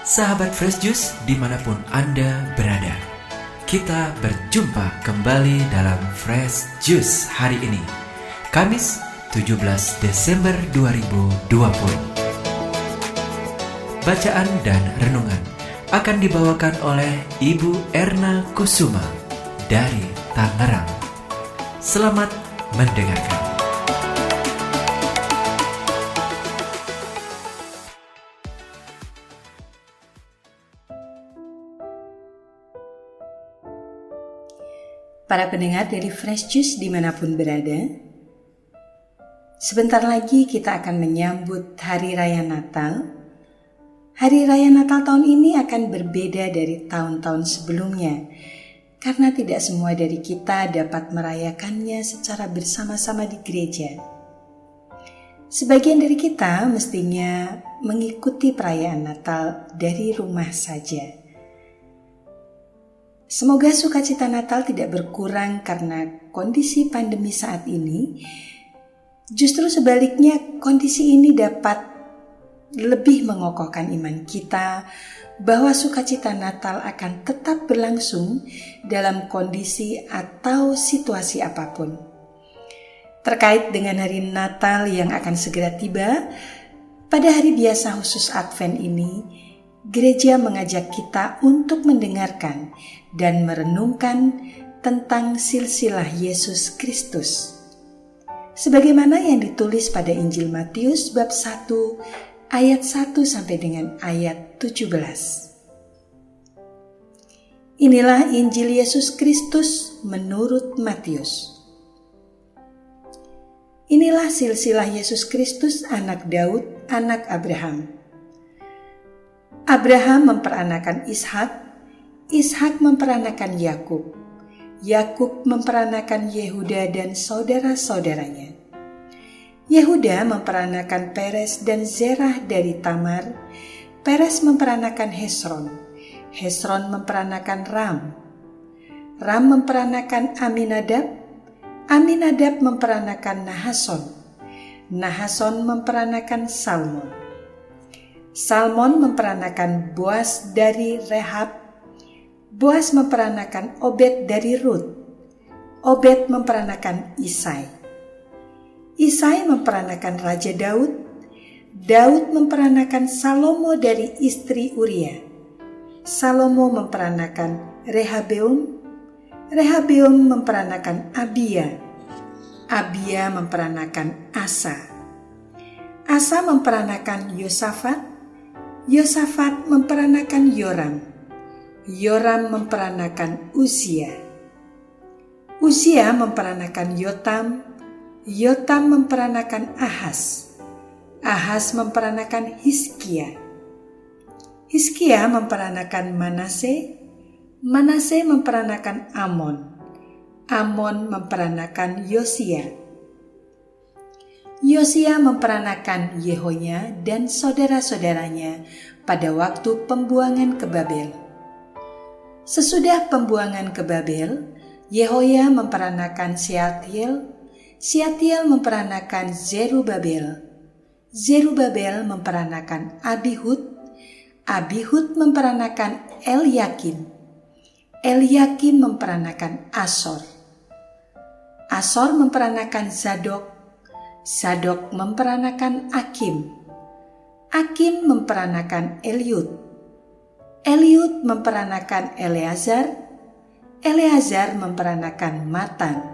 Sahabat Fresh Juice dimanapun Anda berada, kita berjumpa kembali dalam Fresh Juice hari ini, Kamis 17 Desember 2020. Bacaan dan renungan akan dibawakan oleh Ibu Erna Kusuma dari Tangerang. Selamat mendengarkan. Para pendengar dari Fresh Juice dimanapun berada, sebentar lagi kita akan menyambut Hari Raya Natal. Hari Raya Natal tahun ini akan berbeda dari tahun-tahun sebelumnya, karena tidak semua dari kita dapat merayakannya secara bersama-sama di gereja. Sebagian dari kita mestinya mengikuti perayaan Natal dari rumah saja. Semoga sukacita Natal tidak berkurang karena kondisi pandemi saat ini. Justru sebaliknya, kondisi ini dapat lebih mengokohkan iman kita bahwa sukacita Natal akan tetap berlangsung dalam kondisi atau situasi apapun. Terkait dengan hari Natal yang akan segera tiba, pada hari biasa khusus Advent ini, gereja mengajak kita untuk mendengarkan dan merenungkan tentang silsilah Yesus Kristus. Sebagaimana yang ditulis pada Injil Matius bab 1 ayat 1 sampai dengan ayat 17. Inilah Injil Yesus Kristus menurut Matius. Inilah silsilah Yesus Kristus anak Daud, anak Abraham. Abraham memperanakan Ishak, Ishak memperanakan Yakub, Yakub memperanakan Yehuda dan saudara-saudaranya. Yehuda memperanakan Peres dan Zerah dari Tamar, Peres memperanakan Hesron, Hesron memperanakan Ram, Ram memperanakan Aminadab, Aminadab memperanakan Nahason, Nahason memperanakan Salmon, Salmon memperanakan Boas dari Rehab, Boas memperanakan Obed dari Rut, Obed memperanakan Isai, Isai memperanakan Raja Daud, Daud memperanakan Salomo dari istri Uria, Salomo memperanakan Rehabeum, Rehabeum memperanakan Abia, Abia memperanakan Asa, Asa memperanakan Yosafat, Yosafat memperanakan Yoram, Yoram memperanakan Uzia, Uzia memperanakan Yotam, Yotam memperanakan Ahaz, Ahaz memperanakan Hizkia, Hizkia memperanakan Manase, Manase memperanakan Amon, Amon memperanakan Yosia, Yosia memperanakan Yehonya dan saudara-saudaranya pada waktu pembuangan ke Babel. Sesudah pembuangan ke Babel, Yehoya memperanakan Sealtiel, Sealtiel memperanakan Zerubabel, Zerubabel memperanakan Abihud, Abihud memperanakan Elyakim, Elyakim memperanakan Asor, Asor memperanakan Zadok, Zadok memperanakan Akim, Akim memperanakan Eliud, Eliud memperanakan Eleazar, Eleazar memperanakan Matan,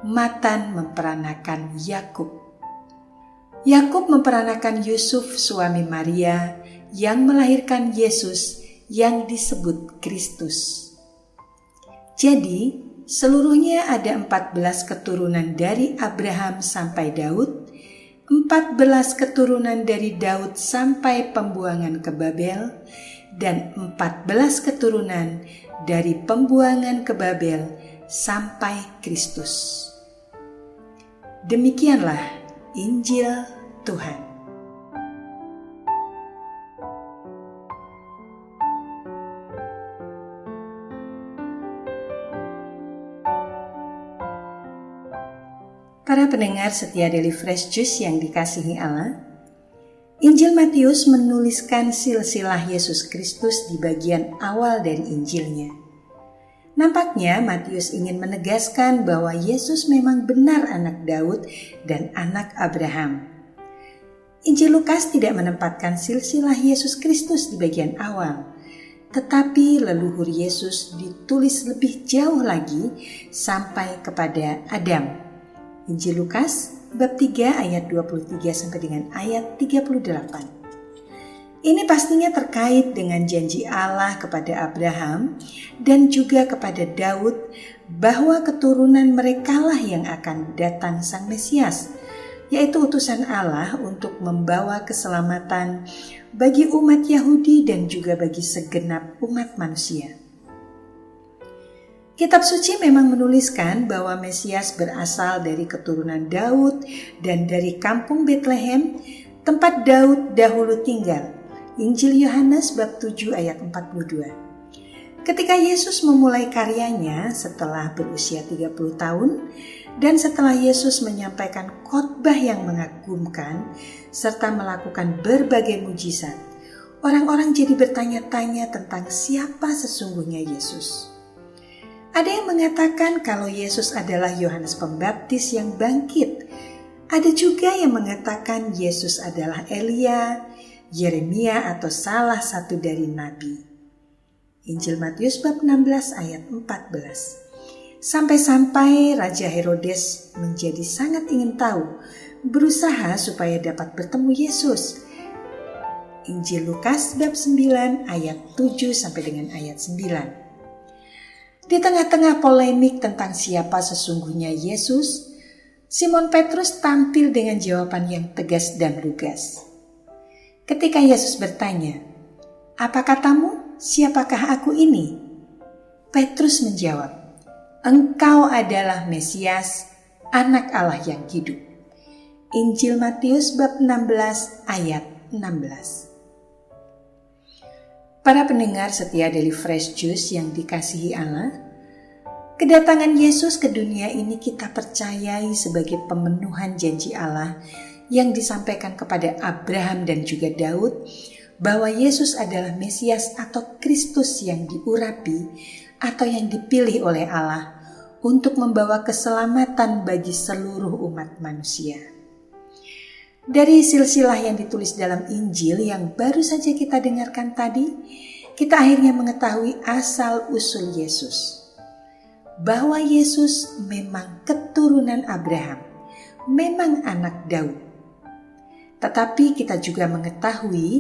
Matan memperanakan Yakub, Yakub memperanakan Yusuf suami Maria yang melahirkan Yesus yang disebut Kristus. Jadi, seluruhnya ada 14 keturunan dari Abraham sampai Daud, 14 keturunan dari Daud sampai pembuangan ke Babel, dan 14 keturunan dari pembuangan ke Babel sampai Kristus. Demikianlah Injil Tuhan. Para pendengar setia Daily Fresh Juice yang dikasihi Allah, Injil Matius menuliskan silsilah Yesus Kristus di bagian awal dari Injilnya. Nampaknya Matius ingin menegaskan bahwa Yesus memang benar anak Daud dan anak Abraham. Injil Lukas tidak menempatkan silsilah Yesus Kristus di bagian awal, tetapi leluhur Yesus ditulis lebih jauh lagi sampai kepada Adam. Injil Lukas bab 3 ayat 23 sampai dengan ayat 38. Ini pastinya terkait dengan janji Allah kepada Abraham dan juga kepada Daud bahwa keturunan merekalah yang akan datang Sang Mesias, yaitu utusan Allah untuk membawa keselamatan bagi umat Yahudi dan juga bagi segenap umat manusia. Kitab suci memang menuliskan bahwa Mesias berasal dari keturunan Daud dan dari kampung Betlehem, tempat Daud dahulu tinggal. Injil Yohanes bab 7 ayat 42. Ketika Yesus memulai karyanya setelah berusia 30 tahun dan setelah Yesus menyampaikan khotbah yang mengagumkan serta melakukan berbagai mujizat, orang-orang jadi bertanya-tanya tentang siapa sesungguhnya Yesus. Ada yang mengatakan kalau Yesus adalah Yohanes Pembaptis yang bangkit. Ada juga yang mengatakan Yesus adalah Elia, Yeremia atau salah satu dari nabi. Injil Matius bab 16 ayat 14. Sampai-sampai Raja Herodes menjadi sangat ingin tahu, berusaha supaya dapat bertemu Yesus. Injil Lukas bab 9 ayat 7 sampai dengan ayat 9. Di tengah-tengah polemik tentang siapa sesungguhnya Yesus, Simon Petrus tampil dengan jawaban yang tegas dan lugas. Ketika Yesus bertanya, "Apa katamu? Siapakah aku ini?" Petrus menjawab, "Engkau adalah Mesias, Anak Allah yang hidup." Injil Matius bab 16 ayat 16. Para pendengar setia dari Fresh Juice yang dikasihi Allah, kedatangan Yesus ke dunia ini kita percayai sebagai pemenuhan janji Allah yang disampaikan kepada Abraham dan juga Daud bahwa Yesus adalah Mesias atau Kristus yang diurapi atau yang dipilih oleh Allah untuk membawa keselamatan bagi seluruh umat manusia. Dari silsilah yang ditulis dalam Injil yang baru saja kita dengarkan tadi, kita akhirnya mengetahui asal-usul Yesus. Bahwa Yesus memang keturunan Abraham, memang anak Daud. Tetapi kita juga mengetahui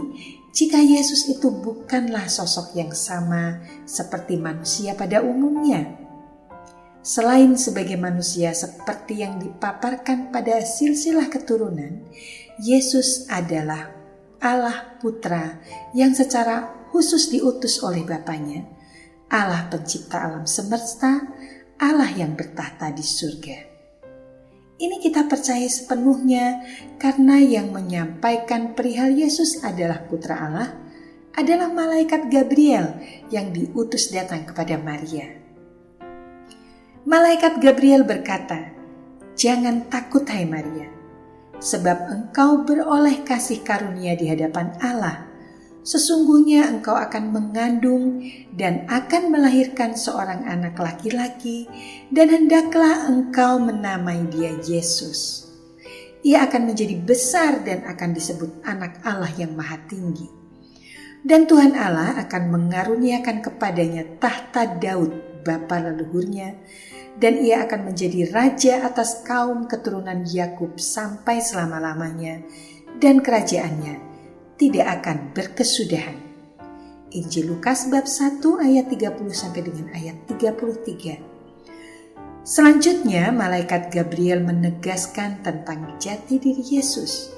jika Yesus itu bukanlah sosok yang sama seperti manusia pada umumnya. Selain sebagai manusia seperti yang dipaparkan pada silsilah keturunan, Yesus adalah Allah Putra yang secara khusus diutus oleh Bapanya, Allah pencipta alam semesta, Allah yang bertahta di surga. Ini kita percaya sepenuhnya karena yang menyampaikan perihal Yesus adalah Putra Allah, adalah malaikat Gabriel yang diutus datang kepada Maria. Malaikat Gabriel berkata, "Jangan takut hai Maria, sebab engkau beroleh kasih karunia di hadapan Allah. Sesungguhnya engkau akan mengandung dan akan melahirkan seorang anak laki-laki, dan hendaklah engkau menamai dia Yesus. Ia akan menjadi besar dan akan disebut anak Allah yang maha tinggi. Dan Tuhan Allah akan mengaruniakan kepadanya tahta Daud bapa leluhurnya, dan ia akan menjadi raja atas kaum keturunan Yakub sampai selama-lamanya, dan kerajaannya tidak akan berkesudahan." Injil Lukas bab 1 ayat 30 sampai dengan ayat 33. Selanjutnya malaikat Gabriel menegaskan tentang jati diri Yesus.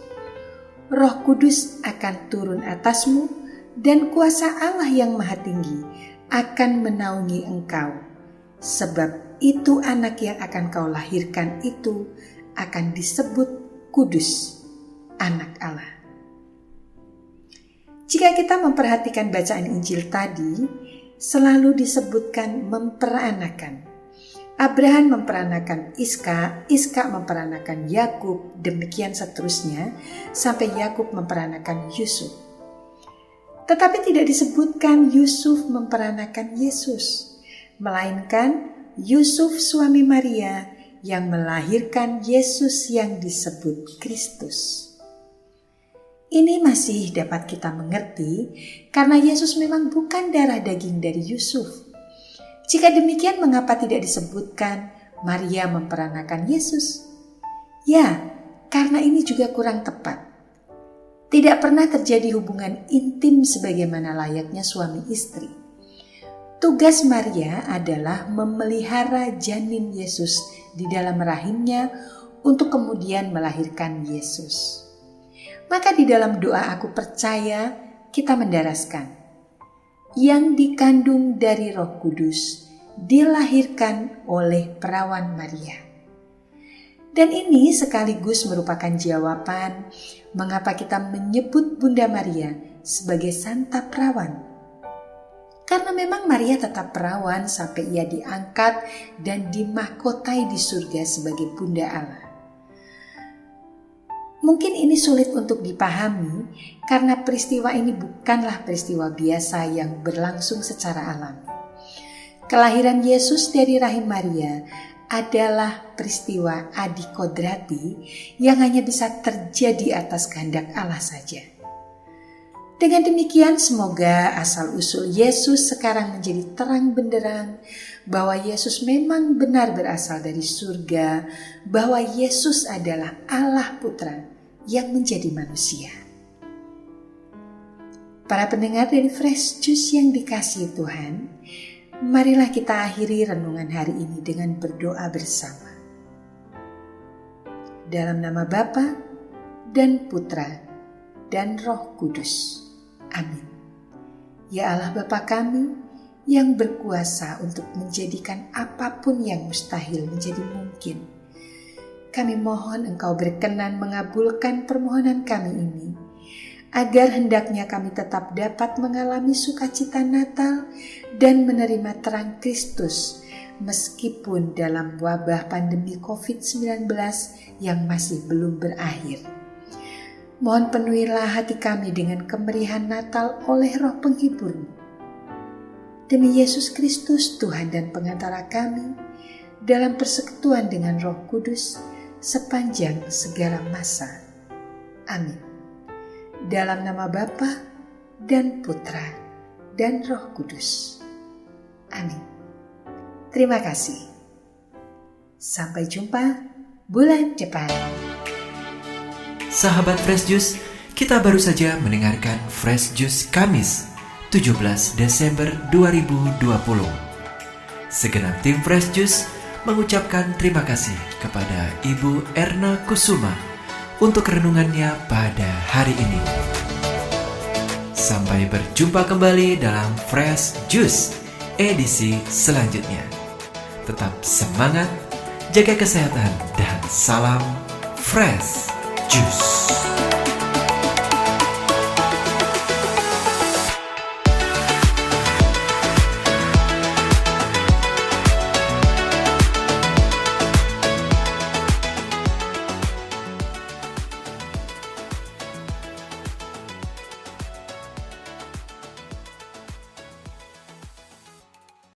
"Roh Kudus akan turun atasmu dan kuasa Allah yang maha tinggi akan menaungi engkau. Sebab itu anak yang akan kau lahirkan itu akan disebut kudus, anak Allah." Jika kita memperhatikan bacaan Injil tadi, selalu disebutkan memperanakan. Abraham memperanakan Iska, Iska memperanakan Yakub, demikian seterusnya sampai Yakub memperanakan Yusuf. Tetapi tidak disebutkan Yusuf memperanakan Yesus, melainkan Yusuf suami Maria yang melahirkan Yesus yang disebut Kristus. Ini masih dapat kita mengerti karena Yesus memang bukan darah daging dari Yusuf. Jika demikian, mengapa tidak disebutkan Maria memperanakan Yesus? Ya, karena ini juga kurang tepat. Tidak pernah terjadi hubungan intim sebagaimana layaknya suami istri. Tugas Maria adalah memelihara janin Yesus di dalam rahimnya untuk kemudian melahirkan Yesus. Maka di dalam doa aku percaya kita mendaraskan, yang dikandung dari Roh Kudus, dilahirkan oleh perawan Maria. Dan ini sekaligus merupakan jawaban mengapa kita menyebut Bunda Maria sebagai Santa Perawan. Karena memang Maria tetap perawan sampai ia diangkat dan dimahkotai di surga sebagai Bunda Allah. Mungkin ini sulit untuk dipahami karena peristiwa ini bukanlah peristiwa biasa yang berlangsung secara alami. Kelahiran Yesus dari rahim Maria adalah peristiwa adikodrati yang hanya bisa terjadi atas kehendak Allah saja. Dengan demikian, semoga asal-usul Yesus sekarang menjadi terang benderang bahwa Yesus memang benar berasal dari surga, bahwa Yesus adalah Allah Putra yang menjadi manusia. Para pendengar dari Fresh Juice yang dikasihi Tuhan, marilah kita akhiri renungan hari ini dengan berdoa bersama. Dalam nama Bapa dan Putra dan Roh Kudus. Amin. Ya Allah Bapa kami yang berkuasa untuk menjadikan apapun yang mustahil menjadi mungkin. Kami mohon Engkau berkenan mengabulkan permohonan kami ini, agar hendaknya kami tetap dapat mengalami sukacita Natal dan menerima terang Kristus meskipun dalam wabah pandemi COVID-19 yang masih belum berakhir. Mohon penuhilah hati kami dengan kemeriahan Natal oleh Roh Penghibur-Mu. Demi Yesus Kristus, Tuhan dan pengantara kami, dalam persekutuan dengan Roh Kudus sepanjang segala masa. Amin. Dalam nama Bapa dan Putra dan Roh Kudus. Amin. Terima kasih. Sampai jumpa bulan depan. Sahabat Fresh Juice, kita baru saja mendengarkan Fresh Juice Kamis 17 Desember 2020. Segenap tim Fresh Juice mengucapkan terima kasih kepada Ibu Erna Kusuma untuk renungannya pada hari ini. Sampai berjumpa kembali dalam Fresh Juice edisi selanjutnya. Tetap semangat, jaga kesehatan, dan salam Fresh Juice.